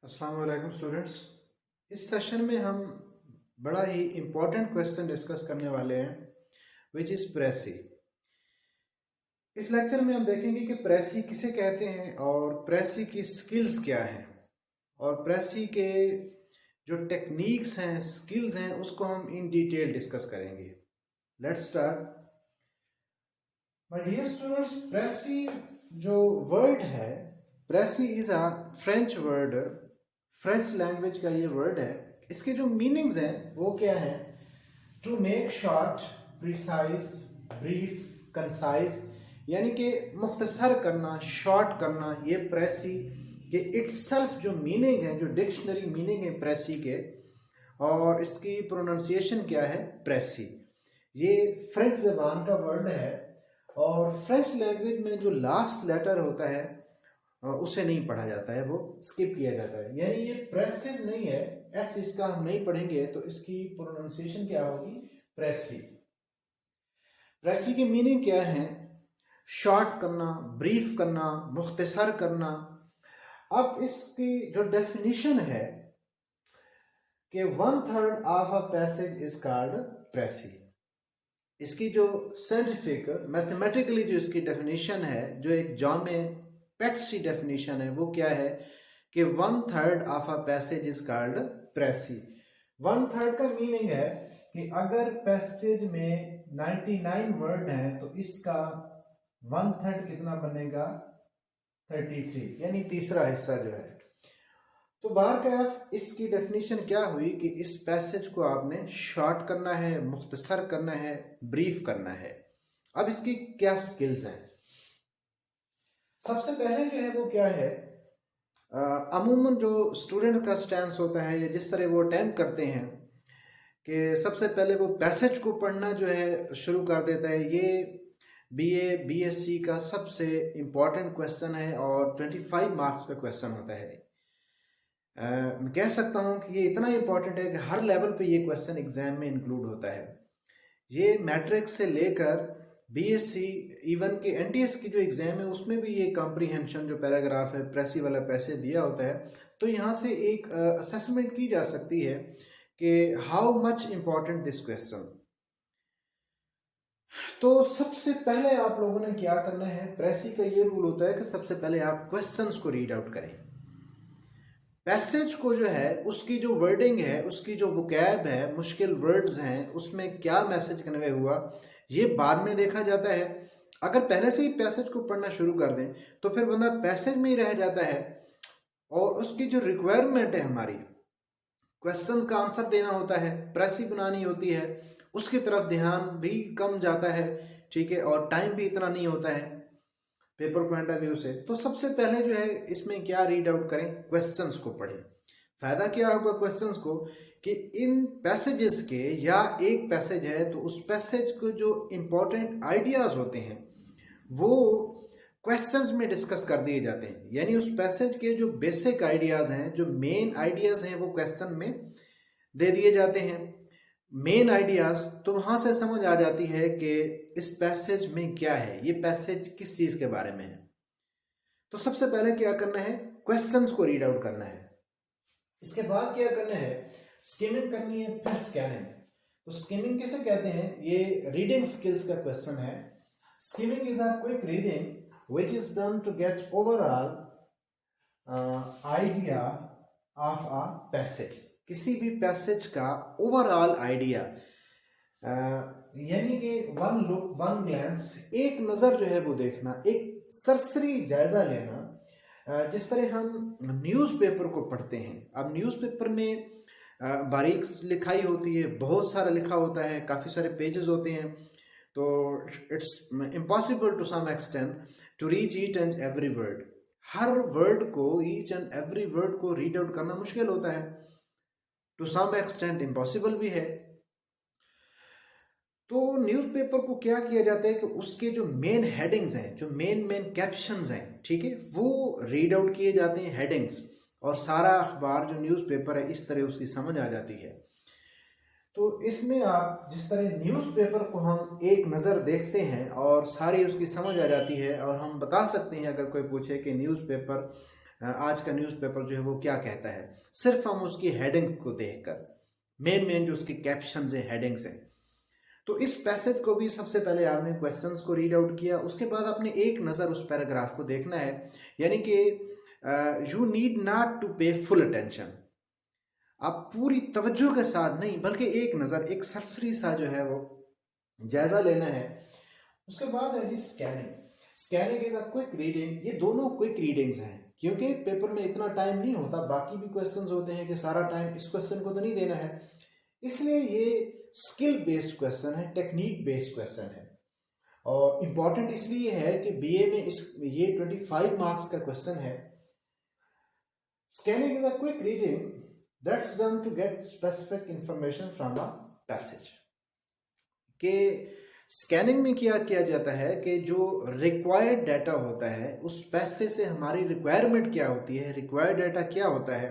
अस्सलाम वालेकुम स्टूडेंट्स। इस सेशन में हम बड़ा ही इम्पोर्टेंट क्वेश्चन डिस्कस करने वाले हैं विच इज़ प्रेसी। इस लेक्चर में हम देखेंगे कि प्रेसी किसे कहते हैं और प्रेसी की स्किल्स क्या हैं और प्रेसी के जो टेक्निक्स हैं, स्किल्स हैं, उसको हम इन डिटेल डिस्कस करेंगे। Let's start. My dear students, precis जो वर्ड है, precis is a French word, French language का ये वर्ड है। इसके जो मीनिंग्स हैं वो क्या है? To make short, precise, brief, concise, यानी कि मुख्तसर करना, शॉर्ट करना। ये प्रेसी के इटसेल्फ जो मीनिंग है, जो डिक्शनरी मीनिंग है प्रेसी के, और इसकी प्रोनाउंसिएशन क्या है? प्रेसी। ये फ्रेंच ज़बान का वर्ड है और फ्रेंच लैंग्वेज में जो लास्ट लेटर होता है उसे नहीं पढ़ा जाता है, वो स्किप किया जाता है। यानी ये प्रेसिस नहीं है, एस इसका हम नहीं पढ़ेंगे तो इसकी प्रोनाउंसिएशन क्या होगी? प्रेसी। प्रेसी की मीनिंग क्या है? शॉर्ट करना, ब्रीफ करना, मुख्तसर करना। अब इसकी जो डेफिनेशन है कि 1/3 of a passage is called precis. इसकी जो साइंटिफिक मैथमेटिकली जो इसकी डेफिनेशन है, जो एक जामे पेट सी डेफिनेशन है, वो क्या है कि 1/3 of a passage is called precis. 1/3 का मीनिंग है कि अगर पैसेज में 99 वर्ड हैं तो इसका 1/3 कितना बनेगा? 33, यानी तीसरा हिस्सा जो है। तो बाहरकैफ इसकी डेफिनेशन क्या हुई कि इस पैसेज को आपने शॉर्ट करना है, मुख्तसर करना है, ब्रीफ करना है। अब इसकी क्या स्किल्स हैं? सबसे पहले जो है वो क्या है, अमूमन जो स्टूडेंट का स्टैंस होता है या जिस तरह वो अटेम्प्ट करते हैं कि सबसे पहले वो पैसेज को पढ़ना जो है शुरू कर देता है। ये बीए बीएससी का सबसे इम्पॉर्टेंट क्वेश्चन है और 25 मार्क्स का क्वेश्चन होता है। मैं कह सकता हूँ कि ये इतना इम्पॉर्टेंट है कि हर लेवल पे ये क्वेश्चन एग्जाम में इंक्लूड होता है। ये मैट्रिक्स से लेकर बीएससी, इवन के एनटीएस की जो एग्जाम है उसमें भी ये कॉम्प्रीहेंशन जो पैराग्राफ है, प्रेसी वाला पैसेज दिया होता है। तो यहाँ से एक असेसमेंट की जा सकती है कि how much important this question. तो सबसे पहले आप लोगों ने क्या करना है, प्रेसी का ये रूल होता है कि सबसे पहले आप क्वेश्चंस को रीड आउट करें। पैसेज को जो है उसकी जो वर्डिंग है, उसकी जो वोकैब है, मुश्किल वर्ड्स हैं, उसमें क्या मैसेज कन्वे हुआ, ये बाद में देखा जाता है। अगर पहले से ही पैसेज को पढ़ना शुरू कर दें तो फिर बंदा पैसेज में ही रह जाता है और उसकी जो रिक्वायरमेंट है, हमारी क्वेश्चंस का आंसर देना होता है, प्रेसी बनानी होती है, उसकी तरफ ध्यान भी कम जाता है, ठीक है, और टाइम भी इतना नहीं होता है पेपर पॉइंट ऑफ व्यू से। तो सबसे पहले जो है इसमें क्या रीड आउट करें? क्वेश्चंस को पढ़ें। फायदा क्या होगा क्वेश्चंस को कि इन पैसेजेस के, या एक पैसेज है तो उस पैसेज को जो इंपॉर्टेंट आइडियाज होते हैं वो क्वेश्चंस में डिस्कस कर दिए जाते हैं। यानी उस पैसेज के जो बेसिक आइडियाज हैं, जो मेन आइडियाज हैं, वो क्वेश्चन में दे दिए जाते हैं। मेन आइडियाज तो वहां से समझ आ जाती है कि इस पैसेज में क्या है, ये पैसेज किस चीज के बारे में है। तो सबसे पहले क्या करना है? क्वेश्चंस को रीड आउट करना है। इसके बाद क्या करना है? स्किमिंग करनी है, फिर स्कैनिंग। तो स्किमिंग किसे कहते हैं? ये रीडिंग स्किल्स का क्वेश्चन है। Skimming is a quick reading which is done to get overall idea of a passage. किसी भी पैसेज का ओवरऑल आइडिया, यानी कि वन लुक, वन ग्लैंस, एक नज़र जो है वो देखना, एक सरसरी जायजा लेना। जिस तरह हम न्यूज़पेपर को पढ़ते हैं, अब न्यूज़पेपर में बारीक लिखाई होती है, बहुत सारा लिखा होता है, काफ़ी सारे पेजेस होते हैं, तो it's impossible to some extent to reach each and every word. हर वर्ड को, ईच एंड एवरी वर्ड को रीड आउट करना मुश्किल होता है, टू सम एक्सटेंट इम्पॉसिबल भी है। तो न्यूज़पेपर को क्या किया जाता है कि उसके जो मेन हेडिंग्स हैं, जो मेन कैप्शंस हैं, ठीक है, वो रीड आउट किए जाते हैं, हेडिंग्स, और सारा अखबार जो न्यूज़पेपर है इस तरह उसकी समझ आ जाती है। तो इसमें आप जिस तरह न्यूज़पेपर को हम एक नज़र देखते हैं और सारी उसकी समझ आ जाती है, और हम बता सकते हैं अगर कोई पूछे कि न्यूज़पेपर आज का न्यूज़पेपर जो है वो क्या कहता है, सिर्फ हम उसकी हेडिंग को देखकर, मेन जो उसके कैप्शंस हैं, हेडिंग्स हैं। तो इस पैसेज को भी सबसे पहले आपने क्वेश्चंस को रीड आउट किया, उसके बाद आपने एक नज़र उस पैराग्राफ को देखना है, यानी कि यू नीड नॉट टू पे फुल अटेंशन। आप पूरी तवज्जो के साथ नहीं, बल्कि एक नज़र, एक सरसरी सा जो है वो जायजा लेना है। उसके बाद है जी scanning. Scanning is a quick reading. ये दोनों क्विक रीडिंग्स हैं, क्योंकि पेपर में इतना टाइम नहीं होता, बाकी भी क्वेश्चंस होते हैं कि सारा टाइम इस क्वेश्चन को तो नहीं देना है, इसलिए ये स्किल बेस्ड क्वेश्चन है, टेक्निक बेस्ड क्वेश्चन है। और इम्पॉर्टेंट इसलिए है कि बीए में ये 25 मार्क्स का क्वेश्चन है। Scanning is a quick reading that's done to get specific information from a passage. के स्कैनिंग में क्या किया जाता है कि जो रिक्वायर्ड डाटा होता है उस पैसे से हमारी रिक्वायरमेंट क्या होती है, रिक्वायर्ड डाटा क्या होता है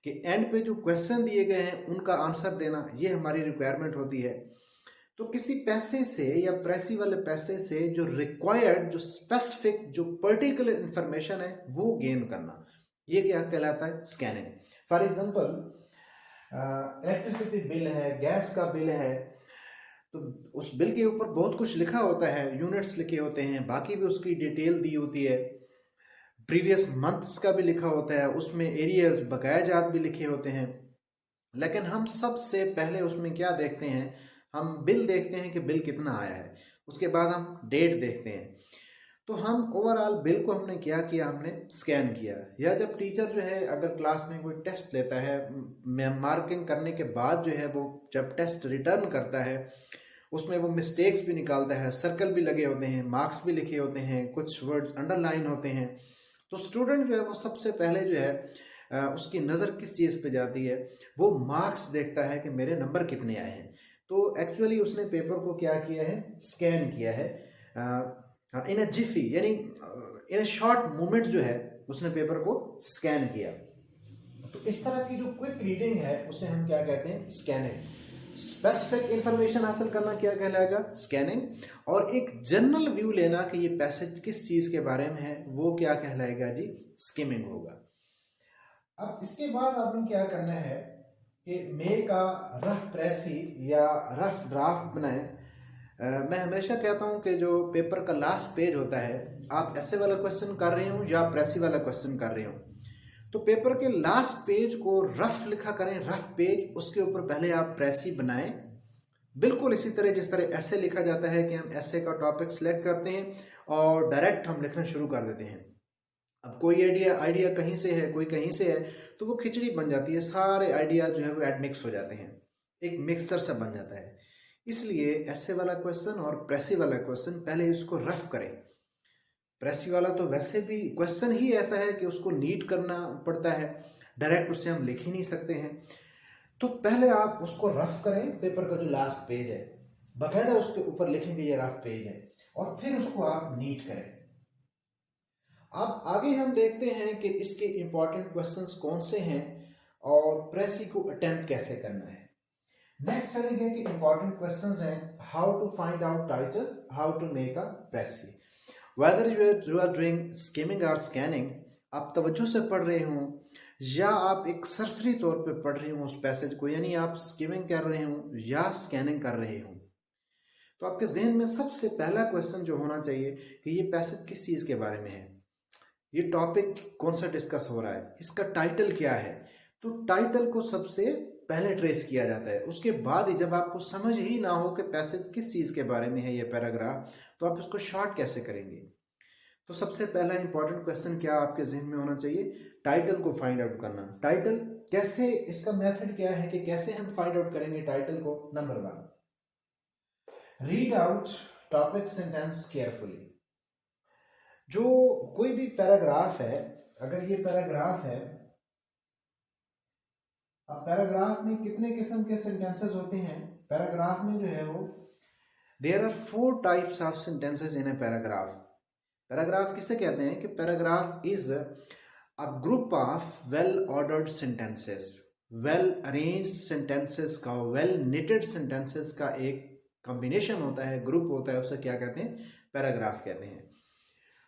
कि एंड पे जो क्वेश्चन दिए गए हैं उनका आंसर देना, ये हमारी रिक्वायरमेंट होती है। तो किसी पैसे से या प्रेसी वाले पैसे से जो रिक्वायर्ड, जो स्पेसिफिक, जो पर्टिकुलर इंफॉर्मेशन है वो गेन करना, ये क्या कहलाता है, scanning. For example electricity bill है, गैस का बिल है, तो उस बिल के ऊपर बहुत कुछ लिखा होता है, यूनिट्स लिखे होते हैं, बाकी भी उसकी डिटेल दी होती है, प्रीवियस मंथ्स का भी लिखा होता है, उसमें एरियर्स, बकाया जात भी लिखे होते हैं। लेकिन हम सबसे पहले उसमें क्या देखते हैं, हम बिल देखते हैं कि बिल कितना आया है, उसके बाद हम डेट देखते हैं। तो हम ओवरऑल बिल को हमने क्या किया, हमने स्कैन किया। या जब टीचर जो है अगर क्लास में कोई टेस्ट लेता है, मार्किंग करने के बाद जो है वो जब टेस्ट रिटर्न करता है उसमें वो मिस्टेक्स भी निकालता है, सर्कल भी लगे होते हैं, मार्क्स भी लिखे होते हैं, कुछ वर्ड्स अंडरलाइन होते हैं। तो स्टूडेंट जो है वो सबसे पहले जो है उसकी नज़र किस चीज़ पे जाती है, वो मार्क्स देखता है कि मेरे नंबर कितने आए हैं। तो एक्चुअली उसने पेपर को क्या किया है, स्कैन किया है इन अ जिफी, यानी इन अ शॉर्ट मोमेंट जो है उसने पेपर को स्कैन किया। तो इस तरह की जो क्विक रीडिंग है उसे हम क्या कहते हैं, स्कैनिंग। स्पेसिफिक इंफॉर्मेशन हासिल करना क्या कहलाएगा, स्कैनिंग। और एक जनरल व्यू लेना कि ये पैसेज किस चीज के बारे में है, वो क्या कहलाएगा जी, स्किमिंग होगा। अब इसके बाद आपने क्या करना है कि मेक का रफ प्रेसी या रफ ड्राफ्ट बनाए। मैं हमेशा कहता हूं कि जो पेपर का लास्ट पेज होता है, आप ऐसे वाला क्वेश्चन कर रहे हो या प्रेसी वाला क्वेश्चन कर रहे हो, तो पेपर के लास्ट पेज को रफ लिखा करें, रफ पेज, उसके ऊपर पहले आप प्रेसी बनाएं। बिल्कुल इसी तरह जिस तरह ऐसे लिखा जाता है कि हम ऐसे का टॉपिक सिलेक्ट करते हैं और डायरेक्ट हम लिखना शुरू कर देते हैं। अब कोई आइडिया कहीं से है, कोई कहीं से है, तो वो खिचड़ी बन जाती है, सारे आइडिया जो है वो एडमिक्स हो जाते हैं, एक मिक्सचर सा बन जाता है। इसलिए ऐसे वाला क्वेश्चन और प्रेसी वाला क्वेश्चन पहले इसको रफ करें। प्रेसी वाला तो वैसे भी क्वेश्चन ही ऐसा है कि उसको नीट करना पड़ता है, डायरेक्ट उससे हम लिख ही नहीं सकते हैं। तो पहले आप उसको रफ करें, पेपर का जो लास्ट पेज है बकायदा उसके ऊपर लिखेंगे ये रफ पेज है, और फिर उसको आप नीट करें। अब आगे हम देखते हैं कि इसके इंपॉर्टेंट क्वेश्चंस कौन से हैं और प्रेसी को अटेम्प्ट कैसे करना है। नेक्स्ट करेंगे कि इंपॉर्टेंट क्वेश्चंस हैं, how to find out title, how to make a precis. Whether you are doing skimming और स्कैनिंग, आप तवज्जो से पढ़ रहे हों या आप एक सरसरी तौर पे पढ़ रहे हों उस पैसेज को, यानी आप स्किमिंग कर रहे हों या स्कैनिंग कर रहे हों, तो आपके जहन में सबसे पहला क्वेश्चन जो होना चाहिए कि ये पैसेज किस चीज़ के बारे में है, ये टॉपिक कौन सा डिस्कस हो रहा है, इसका टाइटल क्या है। तो टाइटल को सबसे पहले ट्रेस किया जाता है। उसके बाद ही जब आपको समझ ही ना हो कि पैसेज किस चीज़ के बारे में है ये पैराग्राफ, तो आप इसको शॉर्ट कैसे करेंगे। तो सबसे पहला इंपॉर्टेंट क्वेश्चन क्या आपके जहन में होना चाहिए, टाइटल को फाइंड आउट करना। टाइटल कैसे, इसका मेथड क्या है कि कैसे हम फाइंड आउट करेंगे टाइटल को। Number 1, read out topic sentence carefully. जो कोई भी पैराग्राफ है, अगर ये पैराग्राफ है, अब पैराग्राफ में कितने किस्म के सेंटेंसेस होते हैं, पैराग्राफ में जो है वो there are 4 types of sentences in a paragraph. Paragraph किसे कहते हैं कि paragraph is a group of well ordered sentences, well arranged sentences का, वेल निटेड सेंटेंसेस का एक कॉम्बिनेशन होता है, ग्रुप होता है, उसे क्या कहते हैं, पैराग्राफ कहते हैं।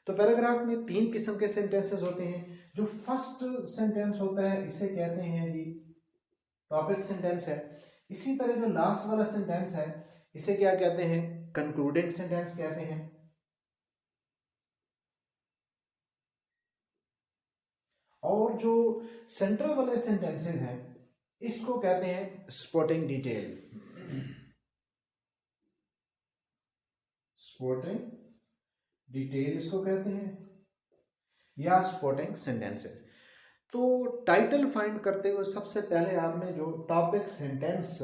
तो पैराग्राफ में 3 किस्म के सेंटेंसेस होते हैं। जो फर्स्ट सेंटेंस होता है इसे कहते हैं जी टॉपिक सेंटेंस है। इसी तरह जो लास्ट वाला सेंटेंस है इसे क्या कहते हैं, कंक्लूडिंग सेंटेंस कहते हैं। और जो सेंट्रल वाले सेंटेंसेस हैं इसको कहते हैं सपोर्टिंग डिटेल, सपोर्टिंग डिटेल इसको कहते हैं, या सपोर्टिंग सेंटेंसेस। तो टाइटल फाइंड करते हुए सबसे पहले आपने जो टॉपिक सेंटेंस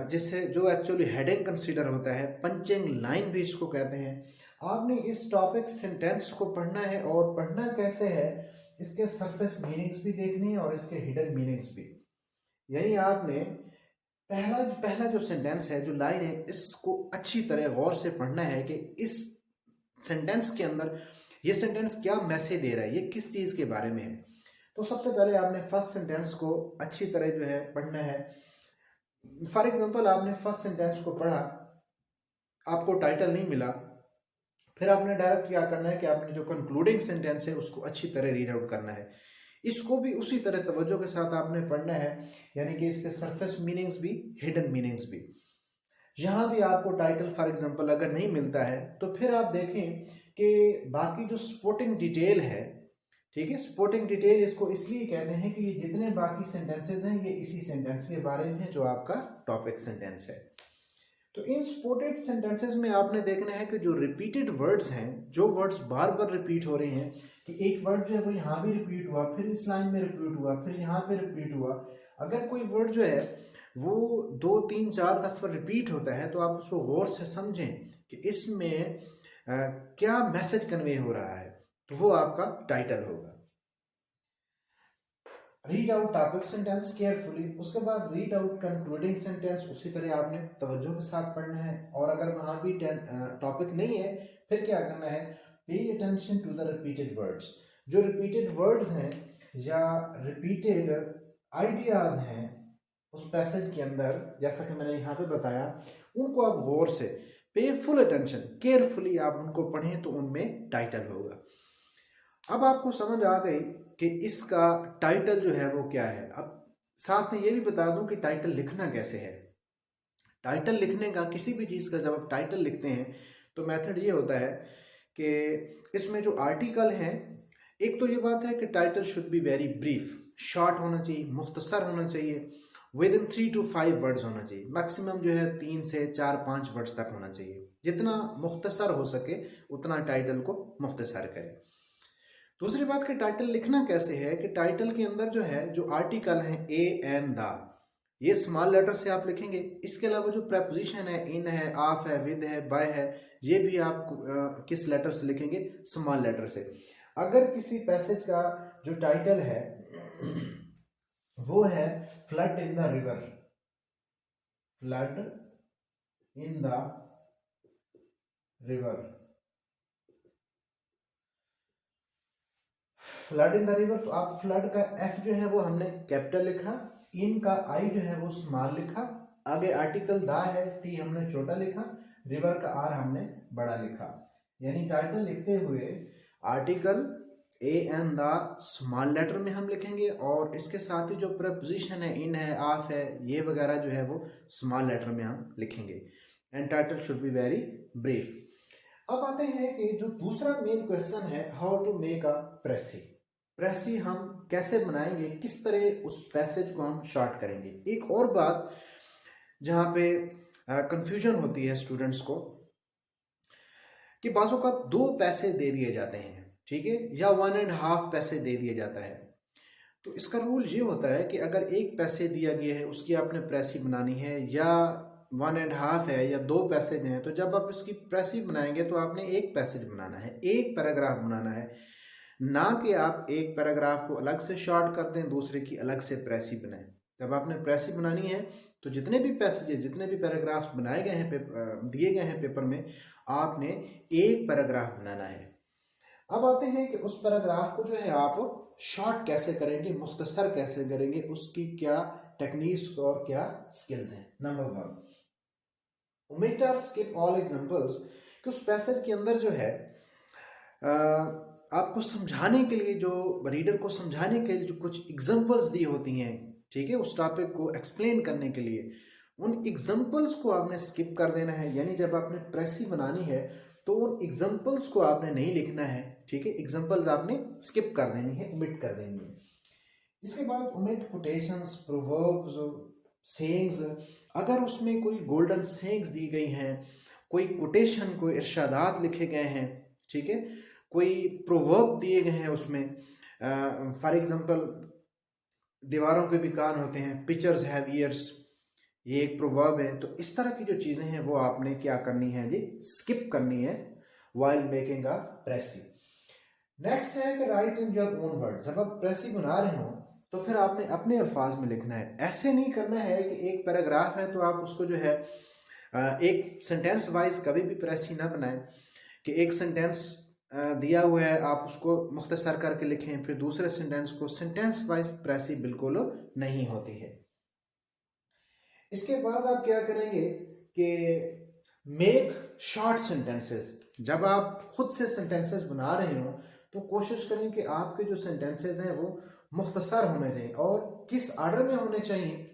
जिससे जो एक्चुअली हेडिंग कंसीडर होता है, पंचिंग लाइन भी इसको कहते हैं, आपने इस टॉपिक सेंटेंस को पढ़ना है। और पढ़ना कैसे है, इसके सरफेस मीनिंग्स भी देखने हैं और इसके हिडन मीनिंग्स भी। यही आपने पहला जो सेंटेंस है, जो लाइन है, इसको अच्छी तरह गौर से पढ़ना है कि इस सेंटेंस के अंदर ये सेंटेंस क्या मैसेज दे रहा है, ये किस चीज़ के बारे में है। तो सबसे पहले आपने फर्स्ट सेंटेंस को अच्छी तरह जो है पढ़ना है। फॉर एग्जांपल आपने फर्स्ट सेंटेंस को पढ़ा, आपको टाइटल नहीं मिला, फिर आपने डायरेक्ट क्या करना है कि आपने जो कंक्लूडिंग सेंटेंस है उसको अच्छी तरह रीड आउट करना है। इसको भी उसी तरह तवज्जो के साथ आपने पढ़ना है, यानी कि इसके सरफेस मीनिंग्स भी, हिडन मीनिंग्स भी। यहाँ भी आपको टाइटल फॉर एग्जांपल अगर नहीं मिलता है तो फिर आप देखें कि बाकी जो सपोर्टिंग डिटेल है, ठीक है, सपोर्टिंग डिटेल इसको इसलिए कहते हैं कि ये जितने बाकी सेंटेंसेस हैं ये इसी सेंटेंस के बारे में है जो आपका टॉपिक सेंटेंस है। तो इन सपोर्टेड सेंटेंसेस में आपने देखना है कि जो रिपीटेड वर्ड्स हैं, जो वर्ड्स बार बार रिपीट हो रहे हैं, कि एक वर्ड जो है वो यहाँ भी रिपीट हुआ, फिर इस लाइन में रिपीट हुआ, फिर यहाँ पे रिपीट हुआ। अगर कोई वर्ड जो है वो 2 3 4 दफा रिपीट होता है तो आप उसको गौर से समझें कि इसमें क्या मैसेज कन्वे हो रहा है, तो वो आपका टाइटल होगा। Read out topic sentence carefully, उसके बाद रीड आउट कंक्लूडिंग सेंटेंस, उसी तरह आपने तवज्जो के साथ पढ़ना है। और अगर वहां भी टॉपिक नहीं है फिर क्या करना है, pay attention to the repeated words. जो रिपीटेड वर्ड्स हैं या रिपीटेड आइडियाज हैं उस पैसेज के अंदर, जैसा कि मैंने यहाँ पे बताया, उनको आप गौर से, पे फुल अटेंशन, केयरफुली आप उनको पढ़ें तो उनमें टाइटल होगा। अब आपको समझ आ गई कि इसका टाइटल जो है वो क्या है। अब साथ में ये भी बता दूं कि टाइटल लिखना कैसे है। टाइटल लिखने का, किसी भी चीज़ का जब आप टाइटल लिखते हैं तो मेथड ये होता है कि इसमें जो आर्टिकल हैं, एक तो ये बात है कि title should be very brief, short होना चाहिए, मुख्तसर होना चाहिए, विद इन 3 to 5 वर्ड्स होना चाहिए। मैक्सिमम जो है 3 से 4-5 वर्ड्स तक होना चाहिए। जितना मुख्तसर हो सके उतना टाइटल को मुख्तसर करें। दूसरी बात कि टाइटल लिखना कैसे है, कि टाइटल के अंदर जो है, जो आर्टिकल है ए एंड द, ये स्मॉल लेटर से आप लिखेंगे। इसके अलावा जो प्रेपोजिशन है, इन है, ऑफ है, विद है, बाय है, ये भी आप किस लेटर से लिखेंगे, स्मॉल लेटर से। अगर किसी पैसेज का जो टाइटल है वो है flood in the river, flood in the river, flood in the river, तो आप फ्लड का एफ जो है वो हमने कैपिटल लिखा, इन का आई जो है वो स्मॉल लिखा, आगे आर्टिकल द है, टी हमने छोटा लिखा, रिवर का आर हमने बड़ा लिखा। यानी टाइटल लिखते हुए article a and the small letter में हम लिखेंगे, और इसके साथ ही जो प्रपोजिशन है, इन है, ऑफ है, ये वगैरह जो है वो स्मॉल लेटर में हम लिखेंगे। And title should be very brief. अब आते हैं कि जो दूसरा मेन क्वेश्चन है, हाउ टू मेक अ प्रेसी। प्रेसी हम कैसे बनाएंगे, किस तरह उस पैसेज को हम शॉर्ट करेंगे। एक और बात जहाँ पे कंफ्यूजन होती है स्टूडेंट्स को, कि बाजों का 2 पैसे दे दिए जाते हैं, ठीक है, या 1.5 पैसे दे दिया जाता है। तो इसका रूल ये होता है कि अगर 1 पैसे दिया गया है उसकी आपने प्रेसी बनानी है, या 1.5 है, या 2 पैसेज हैं, तो जब आप इसकी प्रेसी बनाएंगे तो आपने 1 पैसेज बनाना है, 1 पैराग्राफ बनाना है, ना कि आप एक पैराग्राफ को अलग से शॉर्ट कर दें, दूसरे की अलग से प्रेसी बनाएं। जब आपने प्रेसी बनानी है तो जितने भी पैसेजेस, जितने भी पैराग्राफ्स बनाए गए हैं, दिए गए हैं पेपर में, आपने 1 पैराग्राफ बनाना है। अब आते हैं कि उस पैराग्राफ को जो है आप शॉर्ट कैसे करेंगे, मुख्तसर कैसे करेंगे, उसकी क्या टेक्निक्स और क्या स्किल्स हैं। नंबर 1, ओमिट और स्किप ऑल एग्जांपल्स, कि उस पैसेज के अंदर जो है आपको समझाने के लिए, जो रीडर को समझाने के लिए जो कुछ एग्जांपल्स दी होती हैं, ठीक है, उस टॉपिक को एक्सप्लेन करने के लिए, उन एग्जांपल्स को आपने स्किप कर देना है। यानी जब आपने प्रेसी बनानी है तो उन एग्जांपल्स को आपने नहीं लिखना है, ठीक है, एग्जांपल्स आपने स्किप कर देनी है, ओमिट कर देनी है। इसके बाद ओमिट कोटेशंस, प्रोवर्ब्स, सेइंग्स। अगर उसमें कोई गोल्डन सेइंग्स दी गई हैं, कोई कोटेशन, कोई इरशादात लिखे गए हैं, ठीक है, कोई प्रोवर्ब दिए गए हैं उसमें, फॉर एग्जांपल दीवारों के भी कान होते हैं, पिक्चर्स हैव ईयर्स, ये एक प्रोवर्ब है। तो इस तरह की जो चीज़ें हैं वो आपने क्या करनी है जी, स्किप करनी है वाइल मेकिंग अ प्रेसी। नेक्स्ट है कि right in your own word. जब आप प्रेसी बना रहे हो तो फिर आपने अपने अल्फाज में लिखना है। ऐसे नहीं करना है कि एक पैराग्राफ है तो आप उसको जो है एक सेंटेंस वाइज कभी भी प्रेसी ना बनाएं कि एक सेंटेंस दिया हुआ है आप उसको मुख्तसर करके लिखें, फिर दूसरे सेंटेंस को सेंटेंस वाइज प्रेसी बिल्कुल नहीं होती है। इसके बाद आप क्या करेंगे कि मेक शॉर्ट सेंटेंसेस। जब आप खुद से सेंटेंसेस बना रहे हो तो कोशिश करें कि आपके जो सेंटेंसेस हैं वो मुख्तसर होने चाहिए। और किस ऑर्डर में होने चाहिए?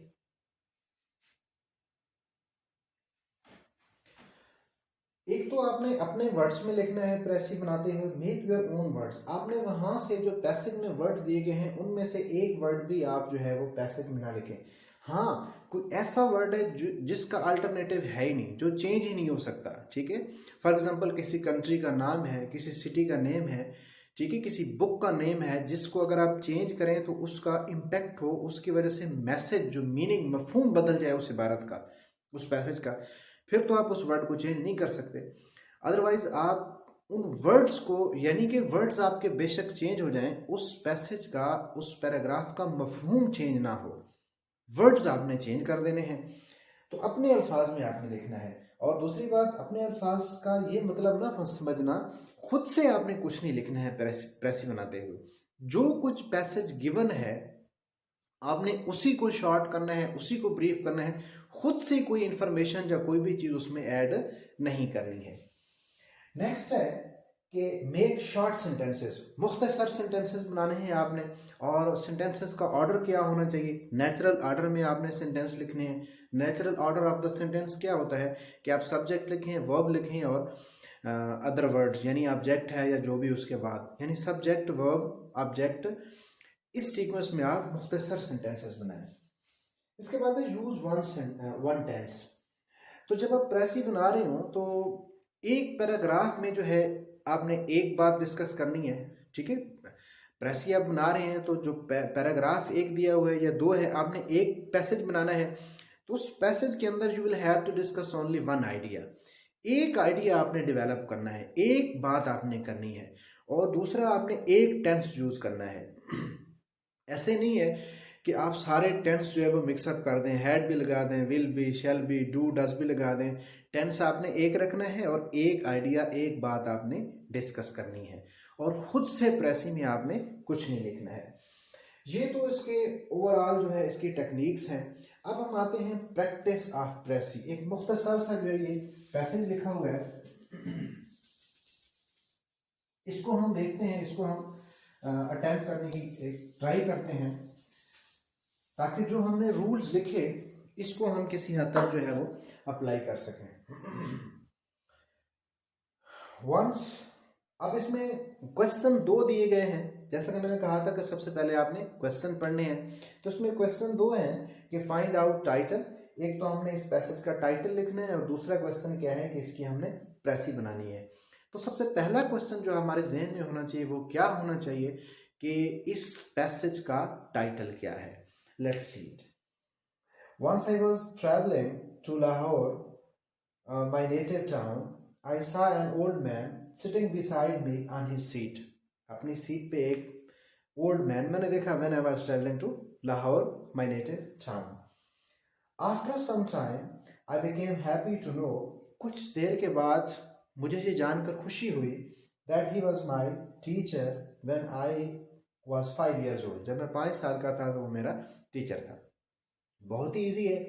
एक तो आपने अपने वर्ड्स में लिखना है प्रेसी बनाते हुए, मेक योर ओन वर्ड्स। आपने वहां से जो पैसेज में वर्ड्स दिए गए हैं उनमें से एक वर्ड भी आप जो है वो पैसेज में ना लिखें। हाँ, कोई ऐसा वर्ड है जिसका अल्टरनेटिव है ही नहीं, जो चेंज ही नहीं हो सकता, ठीक है। फॉर एग्जांपल किसी कंट्री का नाम है, किसी सिटी का नेम है, ठीक है, किसी बुक का नेम है, जिसको अगर आप चेंज करें तो उसका इम्पैक्ट हो, उसकी वजह से मैसेज, जो मीनिंग, मफहूम बदल जाए उस इबारत का, उस पैसेज का, फिर तो आप उस वर्ड को चेंज नहीं कर सकते। अदरवाइज आप उन वर्ड्स को, यानी कि वर्ड्स आपके बेशक चेंज हो जाएं, उस पैसेज का, उस पैराग्राफ का मफहूम चेंज ना हो, वर्ड्स आपने चेंज कर देने हैं। तो अपने अल्फाज में आपने लिखना है। और दूसरी बात, अपने अल्फाज का ये मतलब ना समझना, खुद से आपने कुछ नहीं लिखना है प्रेसी बनाते हुए। जो कुछ पैसेज गिवन है आपने उसी को शॉर्ट करना है, उसी को ब्रीफ करना है, खुद से कोई इंफॉर्मेशन या कोई भी चीज उसमें ऐड नहीं करनी है। नेक्स्ट है कि मेक शॉर्ट सेंटेंसेस। मुख्तसर सेंटेंसेस बनाने हैं आपने। और सेंटेंसेस का ऑर्डर क्या होना चाहिए? नेचुरल ऑर्डर में आपने सेंटेंस लिखने हैं। Natural order of the sentence क्या होता है कि आप सब्जेक्ट लिखें, वर्ब लिखें और अदर वर्ड, यानी ऑब्जेक्ट है या जो भी उसके बाद, यानी सब्जेक्ट, वर्ब, ऑब्जेक्ट, इस सीक्वेंस में आप मुख्तसर सेंटेंसेस बनाएं। इसके बाद है यूज वन टेंस। तो जब आप प्रेसी बना रहे हो तो एक पैराग्राफ में जो है आपने एक बात डिस्कस करनी है, ठीक है। प्रेसी आप बना रहे हैं तो जो पैराग्राफ एक दिया हुआ है या दो है, आपने एक पैसेज बनाना है, तो उस पैसेज के अंदर you will have to discuss only one idea. एक आइडिया आपने डेवलप करना है, एक बात आपने करनी है, और दूसरा आपने एक टेंस यूज करना है। ऐसे नहीं है कि आप सारे टेंस जो है वो मिक्सअप कर दें, हैड भी लगा दें, विल भी, शैल भी, डू, डज भी लगा दें। टेंस आपने एक रखना है और एक आइडिया, एक बात आपने डिस्कस करनी है, और खुद से प्रेसी में आपने कुछ नहीं लिखना है। ये तो इसके ओवरऑल जो है इसकी टेक्निक्स हैं। अब हम आते हैं प्रैक्टिस ऑफ प्रेसी। एक मुख्तसर सा जो है ये पैसेज लिखा हुआ है, इसको हम देखते हैं, इसको हम अटेम्प्ट करने की ट्राई करते हैं, ताकि जो हमने रूल्स लिखे इसको हम किसी हद तक जो है वो अप्लाई कर सकें। वंस, अब इसमें क्वेश्चन दो दिए गए हैं। जैसा कि मैंने कहा था कि सबसे पहले आपने क्वेश्चन पढ़ने हैं, तो इसमें क्वेश्चन दो हैं कि फाइंड आउट टाइटल। एक तो हमने इस पैसेज का टाइटल लिखना है, और दूसरा क्वेश्चन क्या है कि इसकी हमने प्रेसी बनानी है। तो सबसे पहला क्वेश्चन जो हमारे जहन में होना चाहिए वो क्या होना चाहिए कि इस पैसेज का टाइटल क्या है। Let's see it. Once I was traveling to Lahore, my native town, I saw an old man sitting beside me on his seat. अपनी सीट पे एक ओल्ड मैन मैंने देखा when I was traveling to Lahore, my native town. After some time, I became happy to know, कुछ देर के बाद मुझे ये जानकर खुशी हुई that he was my teacher when I was 5 years old. जब मैं 5 साल का था तो वो मेरा टीचर था। बहुत ही ईजी है।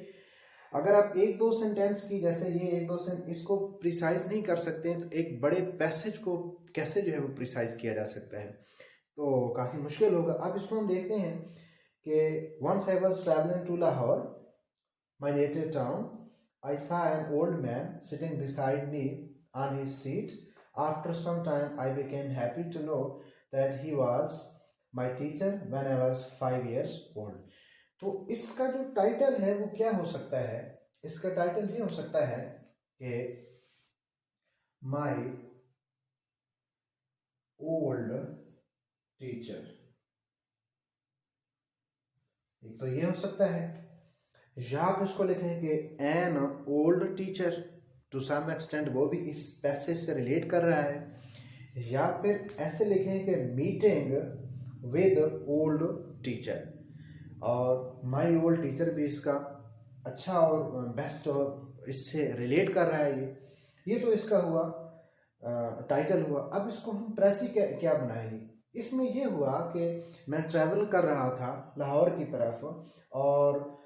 अगर आप एक दो सेंटेंस की, जैसे ये एक दो सेंटेंस, इसको प्रिसाइज नहीं कर सकते हैं, तो एक बड़े पैसेज को कैसे जो है वो प्रिसाइज किया जा सकता है, तो काफ़ी मुश्किल होगा। अब इसको हम देखते हैं कि once I was travelling to Lahore, my native town, I saw an old man sitting beside me on his seat. After some time I became happy to know that he was my teacher when I was 5 years old. तो इसका जो title है वो क्या हो सकता है? इसका टाइटल ये हो सकता है कि माई ओल्ड टीचर। एक तो ये हो सकता है, या आप इसको लिखें कि an old teacher, to some extent वो भी इस पैसेज से रिलेट कर रहा है, या फिर ऐसे लिखें कि मीटिंग विद ओल्ड टीचर, और माई ओल्ड टीचर भी इसका अच्छा और बेस्ट और इससे रिलेट कर रहा है। ये तो इसका हुआ टाइटल हुआ। अब इसको हम प्रेसी क्या बनाएंगे? इसमें ये हुआ कि मैं ट्रैवल कर रहा था लाहौर की तरफ, और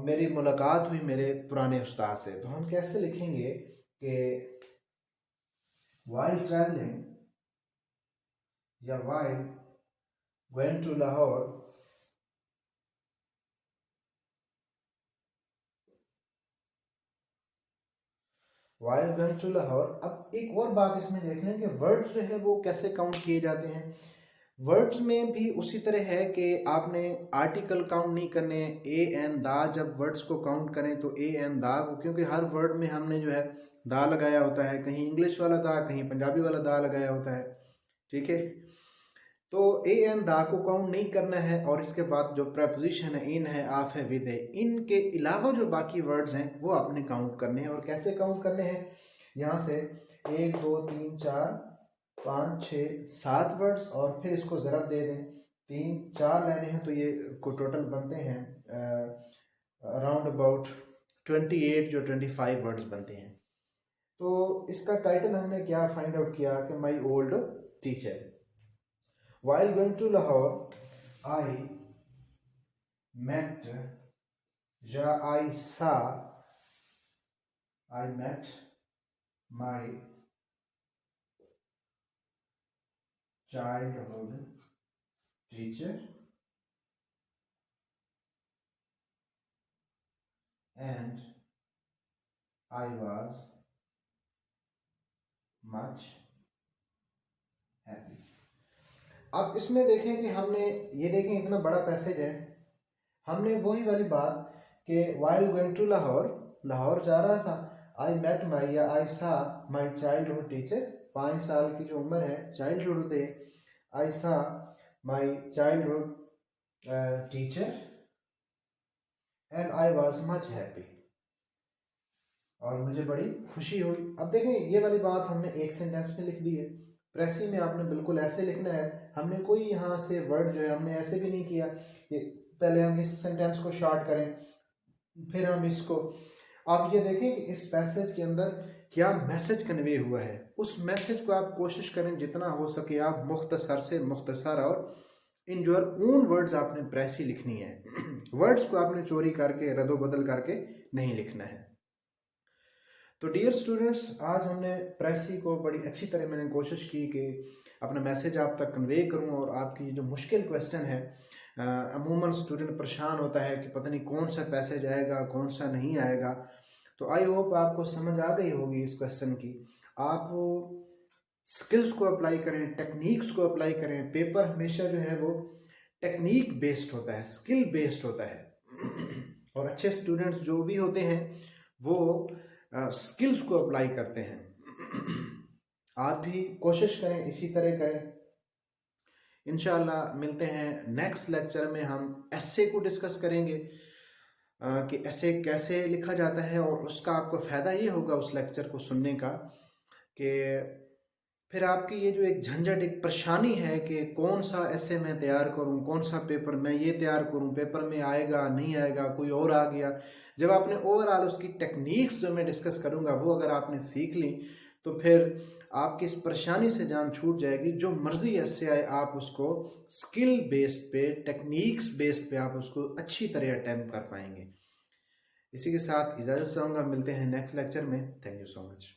मेरी मुलाकात हुई मेरे पुराने उस्ताद से। तो हम कैसे लिखेंगे कि while traveling या while going to Lahore, while going to Lahore। अब एक और बात इसमें देख लें कि वर्ड्स जो है वो कैसे काउंट किए जाते हैं। वर्ड्स में भी उसी तरह है कि आपने आर्टिकल काउंट नहीं करने। ए एन दा, जब वर्ड्स को काउंट करें तो ए एन दा को, क्योंकि हर वर्ड में हमने जो है दा लगाया होता है, कहीं इंग्लिश वाला दा, कहीं पंजाबी वाला दा लगाया होता है, ठीक है। तो ए एन दा को काउंट नहीं करना है, और इसके बाद जो प्रपोजिशन है, इन है, आफ है, विद है, इनके अलावा जो बाकी वर्ड्स हैं वो आपने काउंट करने हैं। और कैसे काउंट करने हैं? यहाँ से 1 2 3 4 5 6 7 वर्ड्स, और फिर इसको ज़रब दे दें, 3 4 लेने हैं, तो ये को टोटल बनते हैं अराउंड अबाउट 28 जो 25 वर्ड्स बनते हैं। तो इसका टाइटल हमने क्या फाइंड आउट किया कि my old teacher. While going to Lahore, I met, या I met my childhood teacher, and I was much happy। अब इसमें देखें कि हमने ये देखें इतना बड़ा पैसेज है, हमने वही वाली बात कि while going to Lahore, Lahore जा रहा था, I met my या I saw my childhood teacher, 5 साल की जो उम्र है, चाइल्डहुड होते हैं, I saw my childhood teacher and I was much happy, और मुझे बड़ी खुशी हुई। अब देखें ये वाली बात हमने एक सेंटेंस में लिख दी है। प्रेसी में आपने बिल्कुल ऐसे लिखना है, हमने कोई यहाँ से वर्ड जो है हमने ऐसे भी नहीं किया कि पहले हम इस सेंटेंस को शॉर्ट करें फिर हम इसको। आप ये देखें कि इस पैसेज के अंदर क्या मैसेज कन्वे हुआ है, उस मैसेज को आप कोशिश करें जितना हो सके आप मुख्तसर से मुख्तसर, और इन योर ओन वर्ड्स आपने प्रेसी लिखनी है। वर्ड्स को आपने चोरी करके रदो बदल करके नहीं लिखना है। तो डियर स्टूडेंट्स, आज हमने प्रेसी को बड़ी अच्छी तरह मैंने कोशिश की कि अपना मैसेज आप तक कन्वे करूं, और आपकी जो मुश्किल क्वेश्चन है, अमूमन स्टूडेंट परेशान होता है कि पता नहीं कौन सा पैसेज आएगा कौन सा नहीं आएगा। तो आई होप आपको समझ आ गई होगी इस क्वेश्चन की। आप स्किल्स को अप्लाई करें, टेक्निक्स को अप्लाई करें। पेपर हमेशा जो है वो टेक्निक बेस्ड होता है, स्किल बेस्ड होता है, और अच्छे स्टूडेंट्स जो भी होते हैं वो स्किल्स को अप्लाई करते हैं। आप भी कोशिश करें, इसी तरह करें। इंशाल्लाह मिलते हैं नेक्स्ट लेक्चर में। हम एसे को डिस्कस करेंगे कि एसे कैसे लिखा जाता है, और उसका आपको फ़ायदा ये होगा उस लेक्चर को सुनने का कि फिर आपकी ये जो एक झंझट, एक परेशानी है कि कौन सा एसे मैं तैयार करूं, कौन सा पेपर मैं ये तैयार करूं, पेपर में आएगा नहीं आएगा, कोई और आ गया। जब आपने ओवरऑल उसकी टेक्निक्स जो मैं डिस्कस करूंगा वो अगर आपने सीख ली तो फिर आपकी इस परेशानी से जान छूट जाएगी। जो मर्जी ऐसे आए आप उसको स्किल बेस्ड पे, टेक्निक्स बेस्ड पे आप उसको अच्छी तरह अटेम्प्ट कर पाएंगे। इसी के साथ इजाज़त चाहूँगा, मिलते हैं नेक्स्ट लेक्चर में। Thank you so much.